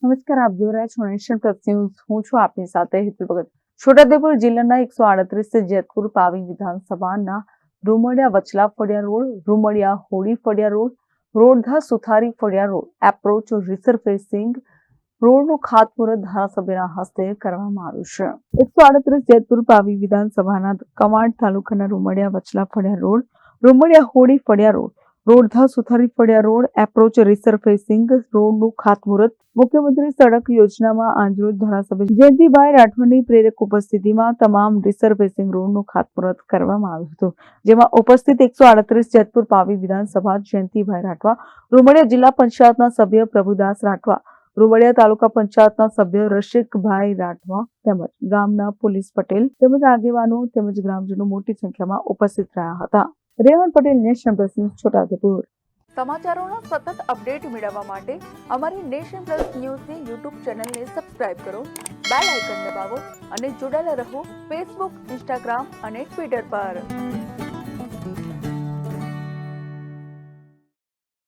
નમસ્કાર, આપ જોઈ રહ્યા છો નેશન પ્લસ ન્યૂઝ. હું છું આપની સાથે હેતુલ ભગત. છોટાઉદેપુર જિલ્લાના 138 જેતપુર પાવી વિધાનસભાના રૂમડિયા વચલા ફળિયા રોડ, રૂમડિયા હોડી ફળિયા રોડ, રોડધા સુથારી ફળિયા રોડ એપ્રોચ રિસરફેસિંગ રોડનું ખાતમુહૂર્ત ધારાસભ્યના હસ્તે કરવામાં આવ્યું છે. 138 જેતપુર પાવી વિધાનસભાના કમાડ તાલુકાના રૂમડિયા વચલા ફળિયા રોડ, રૂમડિયા હોડી ફળિયા રોડ, રોડધા સુથારી ફળિયા રોડ એપ્રોચ રિસરફેસિંગ રોડનું ખાતમુહૂર્ત મુખ્યમંત્રી સડક યોજનામાં આજરોજ ધારાસભ્ય જયંતિભાઈ રાઠવાની પ્રેરક ઉપસ્થિતિમાં તમામ રિસરફેસિંગ રોડનું ખાતમુહૂર્ત કરવામાં આવ્યું હતું, જેમાં ઉપસ્થિત 138 જેતપુર પાવી વિધાનસભા જયંતિભાઈ રાઠવા, રૂમડિયા જિલ્લા પંચાયતના સભ્ય પ્રભુદાસ રાઠવા, રૂમડિયા તાલુકા પંચાયતના સભ્ય રસિકભાઈ રાઠવા તેમજ ગામના પોલીસ પટેલ તેમજ આગેવાનો તેમજ ગ્રામજનો મોટી સંખ્યામાં ઉપસ્થિત રહ્યા હતા. Revan Patel, Nation Plus News, Chhota Udepur. સમાચારોના સતત અપડેટ મેળવવા માટે અમારી નેશન પ્લસ ન્યૂઝની યુટ્યુબ ચેનલને સબસ્ક્રાઇબ કરો, બેલ આઇકન દબાવો અને જોડાયેલા રહો ફેસબુક, ઇન્સ્ટાગ્રામ અને ટ્વિટર પર.